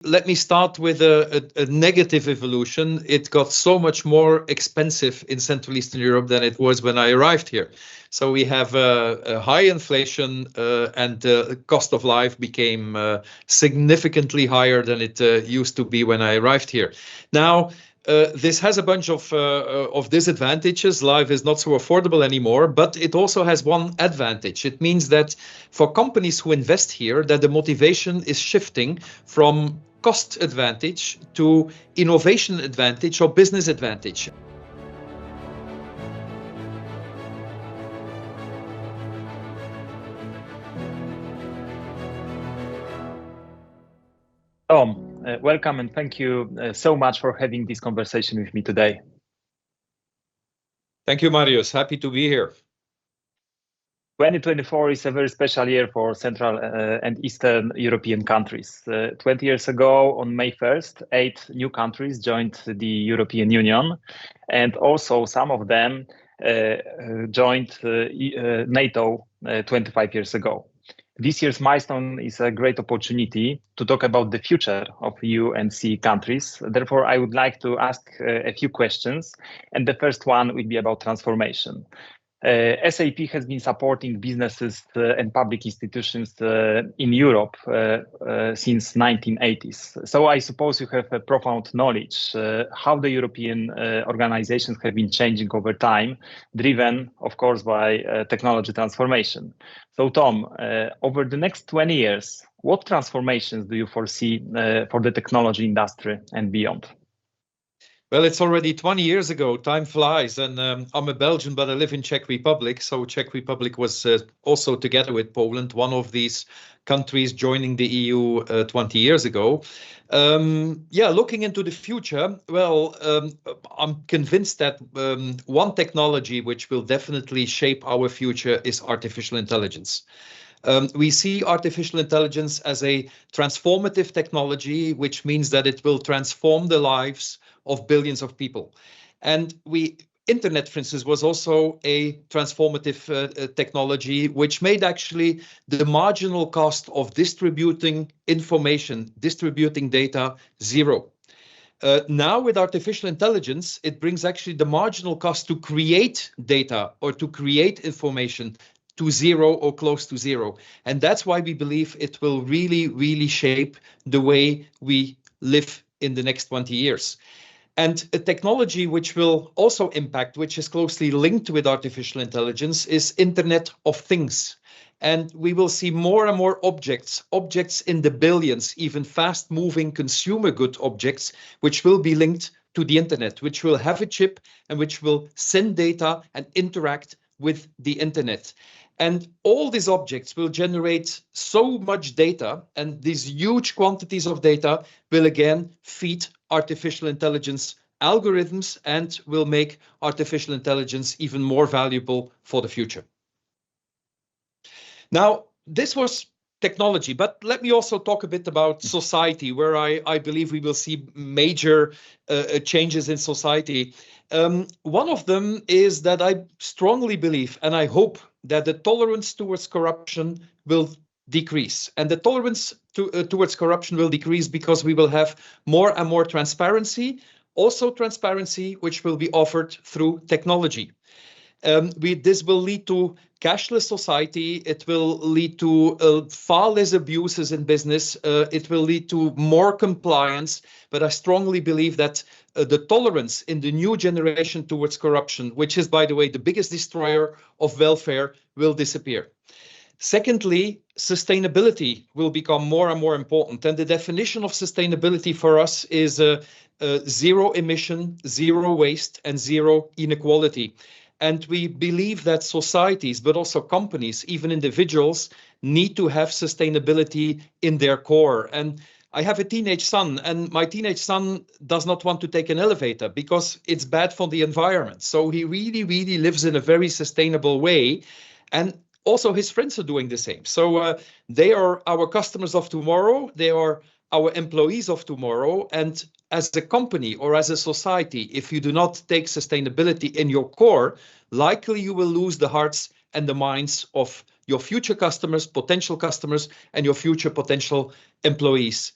Let me start with a negative evolution. It got so much more expensive in Central Eastern Europe than it was when I arrived here. So we have a high inflation and the cost of life became significantly higher than it used to be when I arrived here. Now, this has a bunch of disadvantages. Life is not so affordable anymore, but it also has one advantage. It means that for companies who invest here, that the motivation is shifting from cost advantage to innovation advantage or business advantage. Tom, welcome and thank you so much for having this conversation with me today. Thank you, Marius. Happy to be here. 2024 is a very special year for Central and Eastern European countries. 20 years ago, on May 1st, 8 new countries joined the European Union, and also some of them joined NATO 25 years ago. This year's milestone is a great opportunity to talk about the future of EU and CEE countries. Therefore, I would like to ask a few questions, and the first one will be about transformation. SAP has been supporting businesses and public institutions in Europe since 1980s. So I suppose you have a profound knowledge how the European organizations have been changing over time, driven, of course, by technology transformation. So Tom, over the next 20 years, what transformations do you foresee for the technology industry and beyond? Well, it's already 20 years ago. Time flies, and I'm a Belgian, but I live in Czech Republic. So Czech Republic was also, together with Poland, one of these countries joining the EU 20 years ago. Looking into the future, well, I'm convinced that one technology which will definitely shape our future is artificial intelligence. We see artificial intelligence as a transformative technology, which means that it will transform the lives of billions of people. And internet, for instance, was also a transformative technology, which made actually the marginal cost of distributing information, distributing data, zero. Now with artificial intelligence, it brings actually the marginal cost to create data or to create information to zero or close to zero. And that's why we believe it will really, really shape the way we live in the next 20 years. And a technology which will also impact, which is closely linked with artificial intelligence, is Internet of Things. And we will see more and more objects in the billions, even fast-moving consumer good objects, which will be linked to the internet, which will have a chip and which will send data and interact with the internet. And all these objects will generate so much data, and these huge quantities of data will again feed artificial intelligence algorithms and will make artificial intelligence even more valuable for the future. Now, this was technology, but let me also talk a bit about society, where I believe we will see major changes in society. One of them is that I strongly believe, and I hope, that the tolerance towards corruption will decrease. And the tolerance towards corruption will decrease because we will have more and more transparency, also transparency which will be offered through technology. This will lead to cashless society. It will lead to far less abuses in business. It will lead to more compliance. But I strongly believe that the tolerance in the new generation towards corruption, which is, by the way, the biggest destroyer of welfare, will disappear. Secondly, sustainability will become more and more important. And the definition of sustainability for us is zero emission, zero waste, and zero inequality. And we believe that societies, but also companies, even individuals, need to have sustainability in their core. And I have a teenage son, and my teenage son does not want to take an elevator because it's bad for the environment. So he really, really lives in a very sustainable way. And also his friends are doing the same. So they are our customers of tomorrow. They are our employees of tomorrow. And as a company or as a society, if you do not take sustainability in your core, likely you will lose the hearts and the minds of your future customers, potential customers, and your future potential employees.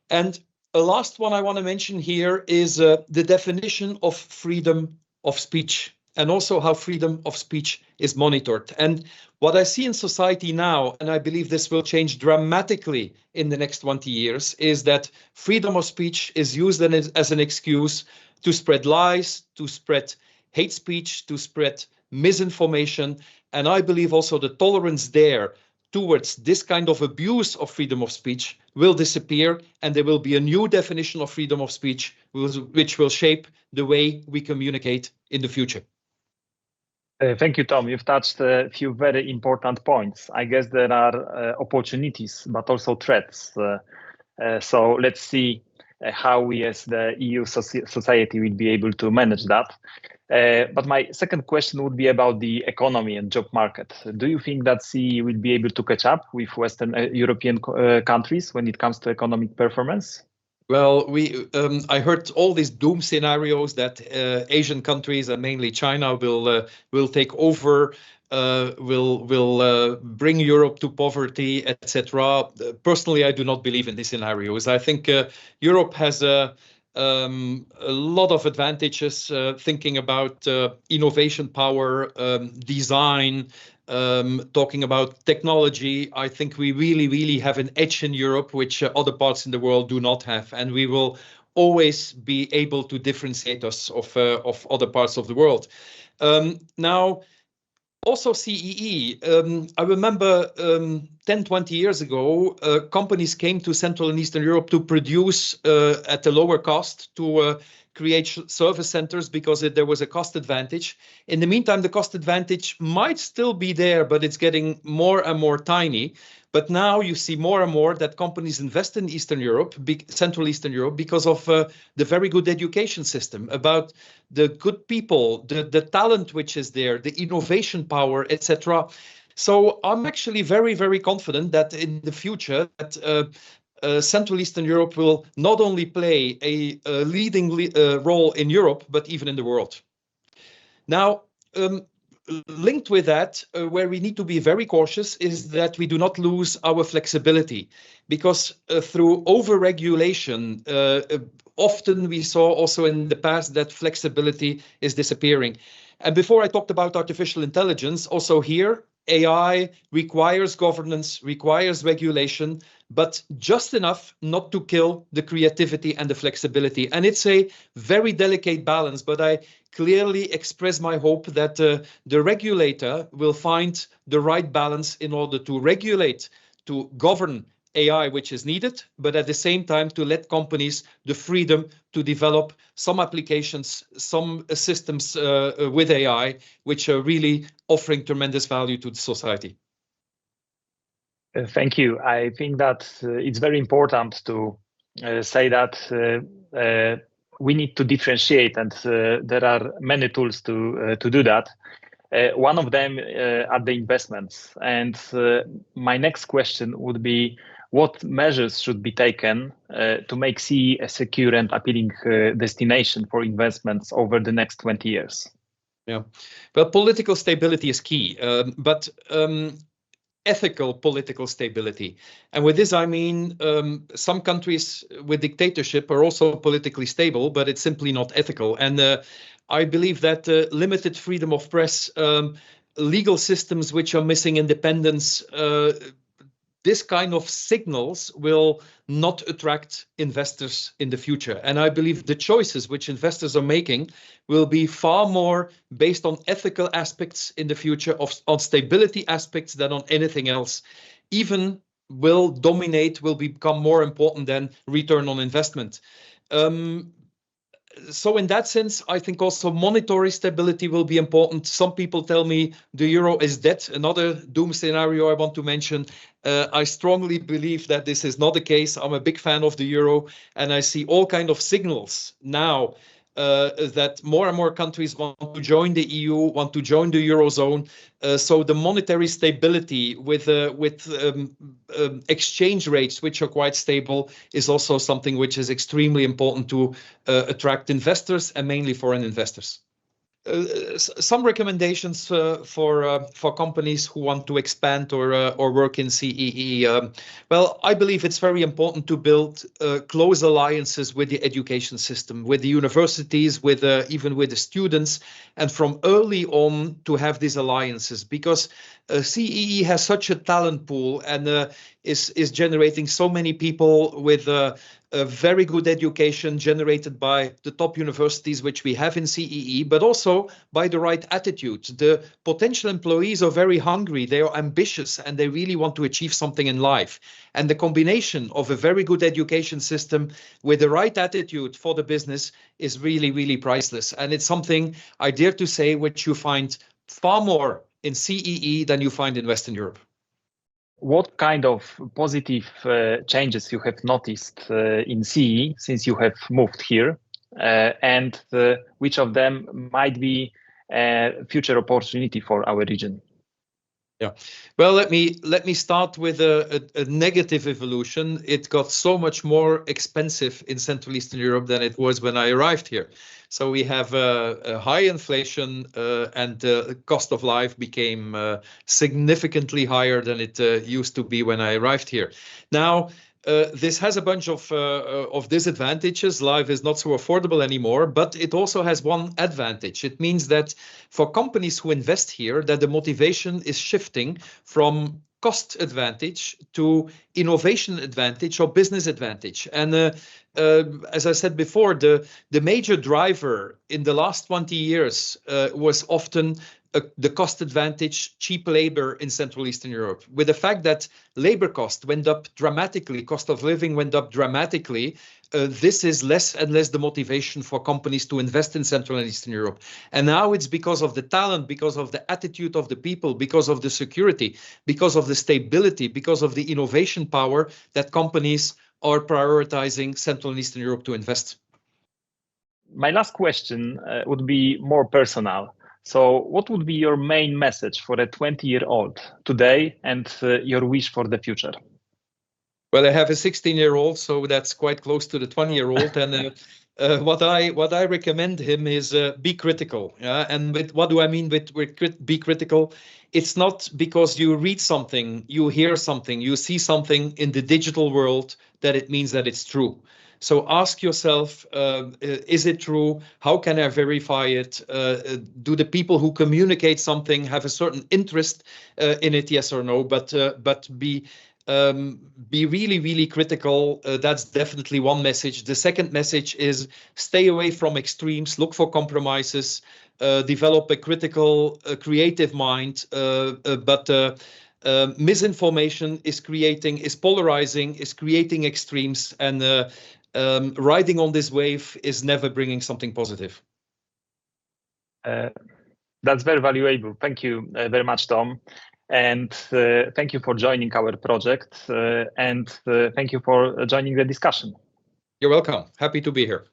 And a last one I want to mention here is the definition of freedom of speech, and also how freedom of speech is monitored. And what I see in society now, and I believe this will change dramatically in the next 20 years, is that freedom of speech is used as an excuse to spread lies, to spread hate speech, to spread misinformation. And I believe also the tolerance there towards this kind of abuse of freedom of speech will disappear, and there will be a new definition of freedom of speech which will shape the way we communicate in the future. Thank you, Tom. You've touched a few very important points. I guess there are opportunities, but also threats. So let's see how we as the EU society will be able to manage that. But my second question would be about the economy and job market. Do you think that CEE will be able to catch up with Western European countries when it comes to economic performance? Well, I heard all these doom scenarios that Asian countries and mainly China will take over, will bring Europe to poverty, etc. Personally, I do not believe in these scenarios. I think Europe has a lot of advantages, thinking about innovation power, design, talking about technology. I think we really have an edge in Europe, which other parts in the world do not have. And we will always be able to differentiate us of other parts of the world. Now, also CEE, I remember 10, 20 years ago, companies came to Central and Eastern Europe to produce at a lower cost, to create service centers because there was a cost advantage. In the meantime, the cost advantage might still be there, but it's getting more and more tiny. But now you see more and more that companies invest in Eastern Europe, Central Eastern Europe, because of the very good education system, about the good people, the talent which is there, the innovation power, etc. So I'm actually very confident that in the future that Central Eastern Europe will not only play a leading role in Europe, but even in the world. Now, linked with that, where we need to be very cautious is that we do not lose our flexibility, because through over-regulation, often we saw also in the past that flexibility is disappearing. And before I talked about artificial intelligence, also here, AI requires governance, requires regulation, but just enough not to kill the creativity and the flexibility. And it's a very delicate balance, but I clearly express my hope that the regulator will find the right balance in order to regulate, to govern AI, which is needed, but at the same time to let companies the freedom to develop some applications, some systems with AI, which are really offering tremendous value to the society. Thank you. I think that it's very important to say that we need to differentiate, and there are many tools to do that. One of them are the investments. And my next question would be, what measures should be taken to make CEE a secure and appealing destination for investments over the next 20 years? Yeah, well, political stability is key, but ethical political stability. And with this, I mean, some countries with dictatorship are also politically stable, but it's simply not ethical. And I believe that limited freedom of press, legal systems which are missing independence, this kind of signals will not attract investors in the future. And I believe the choices which investors are making will be far more based on ethical aspects in the future, on stability aspects than on anything else. Even will become more important than return on investment. So in that sense, I think also monetary stability will be important. Some people tell me the euro is dead. Another doom scenario I want to mention. I strongly believe that this is not the case. I'm a big fan of the euro, and I see all kinds of signals now that more and more countries want to join the EU, want to join the Eurozone. So the monetary stability with exchange rates, which are quite stable, is also something which is extremely important to attract investors, and mainly foreign investors. some recommendations for companies who want to expand or work in CEE. Well, I believe it's very important to build close alliances with the education system, with the universities, with even with the students, and from early on to have these alliances, because CEE has such a talent pool and is generating so many people with a very good education generated by the top universities which we have in CEE, but also by the right attitude. The potential employees are very hungry, they are ambitious, and they really want to achieve something in life. And the combination of a very good education system with the right attitude for the business is really, really priceless. And it's something, I dare to say, which you find far more in CEE than you find in Western Europe. What kind of positive changes you have noticed in CEE since you have moved here, and which of them might be a future opportunity for our region? Yeah, well, let me start with a negative evolution. It got so much more expensive in Central Eastern Europe than it was when I arrived here. So we have a high inflation and the cost of life became significantly higher than it used to be when I arrived here. Now, this has a bunch of disadvantages. Life is not so affordable anymore, but it also has one advantage. It means that for companies who invest here, that the motivation is shifting from cost advantage to innovation advantage or business advantage. And as I said before, the major driver in the last 20 years was often the cost advantage, cheap labor in Central Eastern Europe. With the fact that labor cost went up dramatically, cost of living went up dramatically, this is less and less the motivation for companies to invest in Central and Eastern Europe. And now it's because of the talent, because of the attitude of the people, because of the security, because of the stability, because of the innovation power that companies are prioritizing Central and Eastern Europe to invest. My last question would be more personal. So what would be your main message for a 20-year-old today and your wish for the future? Well, I have a 16-year-old, so that's quite close to the 20-year-old. And what I recommend him is be critical. And what do I mean with be critical? It's not because you read something, you hear something, you see something in the digital world that it means that it's true. So ask yourself, is it true? How can I verify it? Do the people who communicate something have a certain interest in it? Yes or no? But be really, really critical. That's definitely one message. The second message is stay away from extremes, look for compromises, develop a critical, creative mind, but misinformation is polarizing, is creating extremes, and riding on this wave is never bringing something positive. That's very valuable. Thank you very much, Tom. And thank you for joining our project. And thank you for joining the discussion. You're welcome. Happy to be here.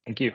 Thank you.